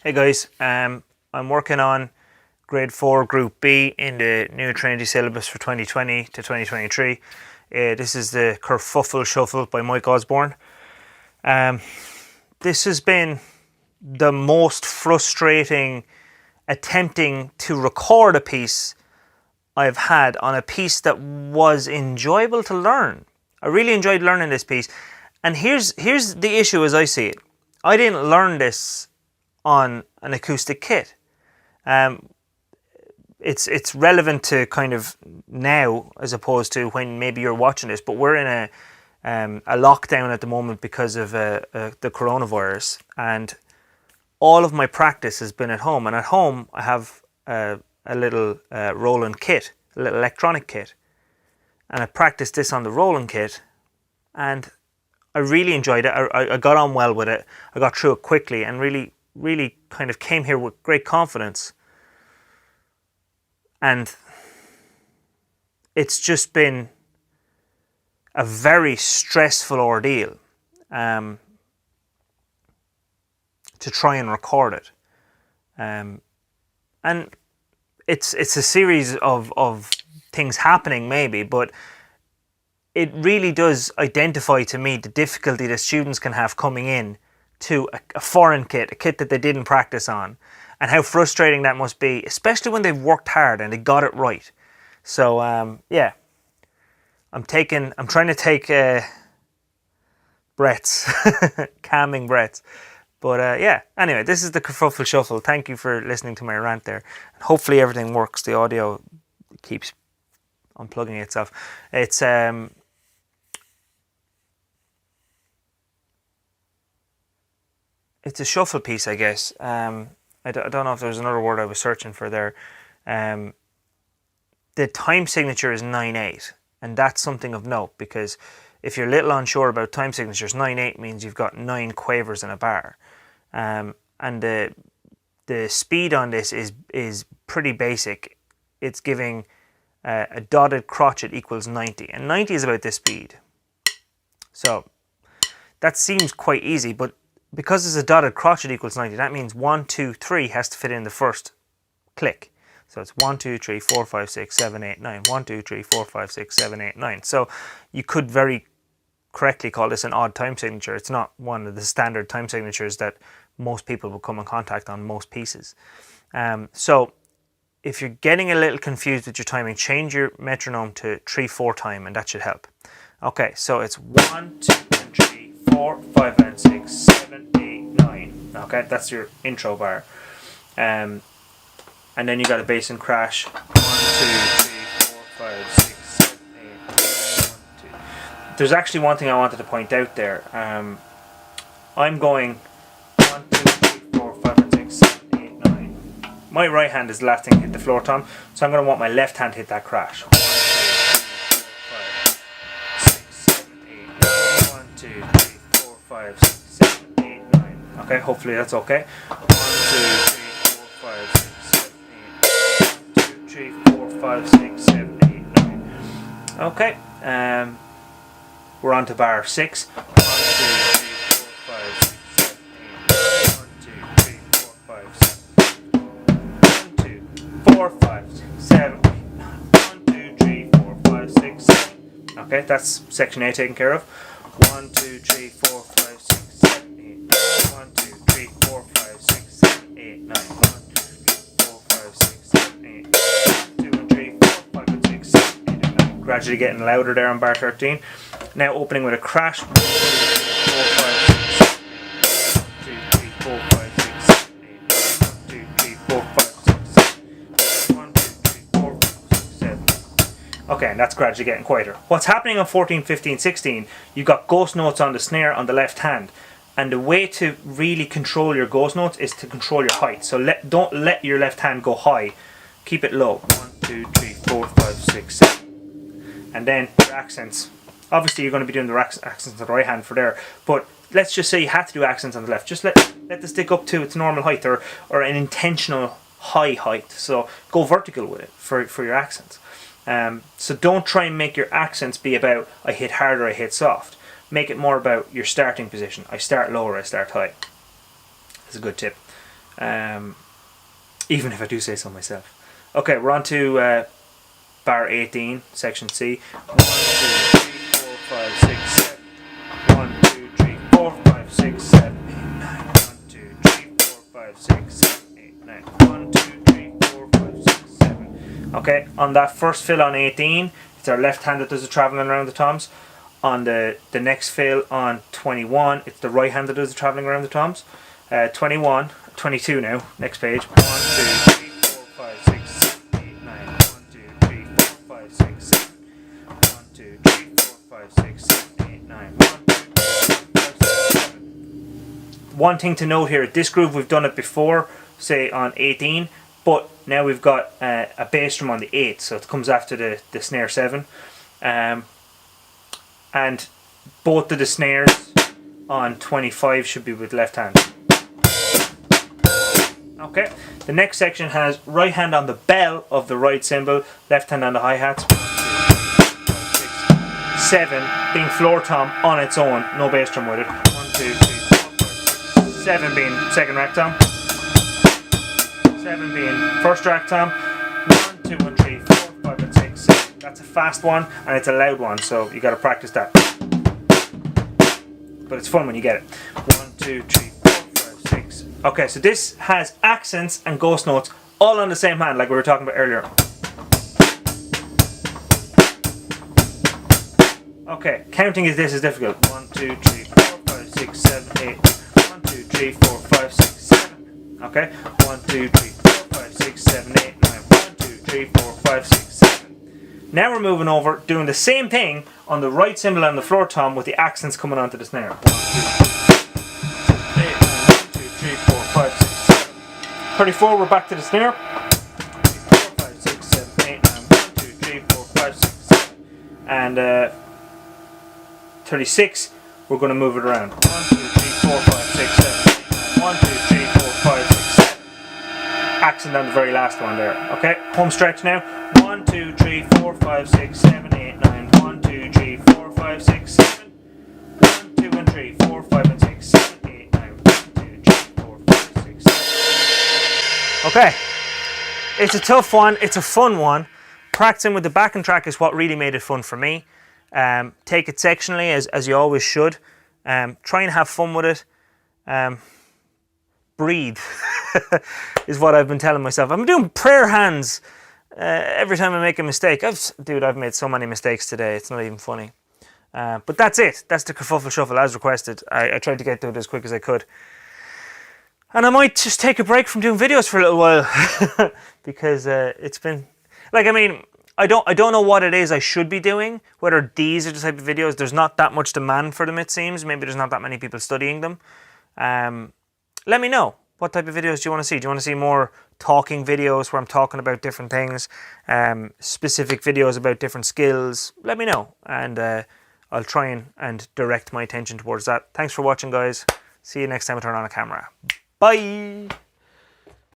Hey guys, I'm working on grade 4 group B in the new Trinity syllabus for 2020 to 2023. This is the Kerfuffle Shuffle by Mike Osborne. This has been the most frustrating attempting to record a piece I've had on a piece that was enjoyable to learn. I really enjoyed learning this piece, and here's the issue as I see it. I didn't learn this on an acoustic kit. It's relevant to kind of now as opposed to when maybe you're watching this, but we're in a lockdown at the moment because of the coronavirus, and all of my practice has been at home. And at home I have a little rolling kit, a little electronic kit, and I practiced this on the rolling kit, and I really enjoyed it. I got on well with it. I got through it quickly and really kind of came here with great confidence. And it's just been a very stressful ordeal to try and record it. And it's a series of things happening maybe, but it really does identify to me the difficulty that students can have coming in to a foreign kit, a kit that they didn't practice on, and how frustrating that must be, especially when they've worked hard and they got it right. So yeah, I'm trying to take breaths, calming breaths. But yeah, anyway, this is the Kerfuffle Shuffle. Thank you for listening to my rant there. And hopefully everything works. The audio keeps unplugging itself. It's a shuffle piece, I guess. I don't know if there's another word I was searching for there. The time signature is 9/8, and that's something of note, because if you're a little unsure about time signatures, 9/8 means you've got 9 quavers in a bar. And the speed on this is pretty basic. It's giving a dotted crotchet equals 90, and 90 is about this speed. So that seems quite easy, but because it's a dotted crotchet equals 90, that means 1, 2, 3 has to fit in the first click. So it's 1, 2, 3, 4, 5, 6, 7, 8, 9. 1, 2, 3, 4, 5, 6, 7, 8, 9. So you could very correctly call this an odd time signature. It's not one of the standard time signatures that most people will come in contact on most pieces. So if you're getting a little confused with your timing, change your metronome to 3/4 time, and that should help. Okay, so it's 1, 2, and 3, 4, 5, and 6, 7, 8, 9. Okay, that's your intro bar. And then you got a bass and crash. 1, 2, 3, 4, 5, 6, 7, 8, 1, 2. There's actually one thing I wanted to point out there. I'm going 1, 2, 3, 4, 5, and 6, 7, 8, 9. My right hand is the last thing to hit the floor tom, so I'm going to want my left hand to hit that crash. 1, 2, 3, 4, 5, 6, 7, 8, 9. Okay, hopefully that's okay. 1, 2, 3, 4, 5, 6, 7, 8. 1, 2, 3, 4, 5, 6, 7, 8, 9. Okay, we're on to bar 6. 1, 2, 3, 4, 5, 6, 7, 8. 1, 2, 3, 4, 5, 6. 1, 2, 4, 5, 6, 7, 8. 1, 2, 3, 4, 5, 6, 7. Okay, that's section A taken care of. 1, 2, 3, 4, 5, 6, 7, 8. 1, 2, 3, 4, 5, 6, 7, 8, 9. 1, 2, 3, 4, 5, 6, 7, 8. 2 and 3, 4, 5 and 6, 7, 8 and 9. Gradually getting louder there on bar 13. Now opening with a crash. 1, 2, 3, 4, 5, 6, 7, 8. 1, 2, 3, 4, 5, 6, 7, 8. 1, 2, 3, 4, 5, 6, 7. 1, 2, 3, 4, 5, 6, 7. Okay, and that's gradually getting quieter. What's happening on 14, 15, 16, you've got ghost notes on the snare on the left hand. And the way to really control your ghost notes is to control your height. So don't let your left hand go high. Keep it low. 1, 2, 3, 4, 5, 6, 7. And then your accents. Obviously you're going to be doing the accents on the right hand for there. But let's just say you had to do accents on the left. Just let the stick up to its normal height, or an intentional high height. So go vertical with it for your accents. So don't try and make your accents be about I hit hard or I hit soft. Make it more about your starting position. I start low or I start high. That's a good tip. even if I do say so myself. Okay, we're on to bar 18, section C. 1, 2, 3, 4, 5, 6, 7. 1, 2, 3, 4, 5, 6, 7, 8, 9. 1, 2, 3, 4, 5, 6, 7, 8, 9. 1, 2, 3, 4, 5, 6, 7. Okay, on that first fill on 18, it's our left hand that does the travelling around the toms. On the next fill on 21, it's the right hand that does the travelling around the toms. 21, 22 now, next page. 1, 2, 3, 4, 5, 6, 7, 8, 9. 1, 2, 3, 4, 5, 6, 7. 1, 2, 3, 4, 5, 6, 7, 8, 9. 1, 2, 3, 4, 5, 6, 7. One thing to note here, this groove we've done it before, say on 18, but now we've got a bass drum on the 8, so it comes after the snare 7. And both of the snares on 25 should be with left hand. Okay, the next section has right hand on the bell of the right cymbal, left hand on the hi-hats. 1, 2, 3, 4, 5, 6, 7 being floor tom on its own, no bass drum with it. 1, 2, 3, 4, 5, 6, 7 being second rack tom. 7 being first rack tom. 1, 2, and 3, 4, 5, and 6, 7. That's a fast one and it's a loud one, so you got to practice that. But it's fun when you get it. 1, 2, 3, 4, 5, 6. Okay, so this has accents and ghost notes all on the same hand, like we were talking about earlier. Okay, counting this is difficult. 1, 2, 3, 4, 5, 6, 7, 8. 1, 2, 3, 4, 5, 6, 7. Okay, 1, 2, 3, 4, 5, 6, 7, 8, 9. 1, 2, 3, 4, 5, 6, 7. Now we're moving over, doing the same thing on the right cymbal and the floor tom with the accents coming onto the snare. 1, 2, 3, 8, 9, 1, 2, 3, 4, 5, 6, 7. 34, we're back to the snare. 3, 4, 5, 6, 7, 8, 9. 1, 2, 3, 4, 5, 6, 7. And 36, we're going to move it around. 1, 2, 3, 4, 5, 6, 7, 8, 9. 1, 2, 3, 4, 5, 6, 7. Accent on the very last one there. Okay, home stretch now. 1, 2, 3, 4, 5, 6, 7, 8, 9. 1, 2, 3, 4, 5, 6, 7. 1, 2, and 3, 4, 5, and 6, 7, 8, 9. 1, 2, 3, 4, 5, 6, 7. Okay, it's a tough one. It's a fun one. Practicing with the backing track is what really made it fun for me. Take it sectionally as you always should. Try and have fun with it. Breathe is what I've been telling myself. I'm doing prayer hands every time I make a mistake. I've made so many mistakes today, it's not even funny. But that's it. That's the Kerfuffle Shuffle as requested. I tried to get through it as quick as I could. And I might just take a break from doing videos for a little while because it's been... Like, I mean, I don't know what it is I should be doing, whether these are the type of videos. There's not that much demand for them, it seems. Maybe there's not that many people studying them. Let me know. What type of videos do you want to see? Do you want to see more talking videos where I'm talking about different things? Specific videos about different skills? Let me know. And I'll try and direct my attention towards that. Thanks for watching, guys. See you next time I turn on a camera. Bye!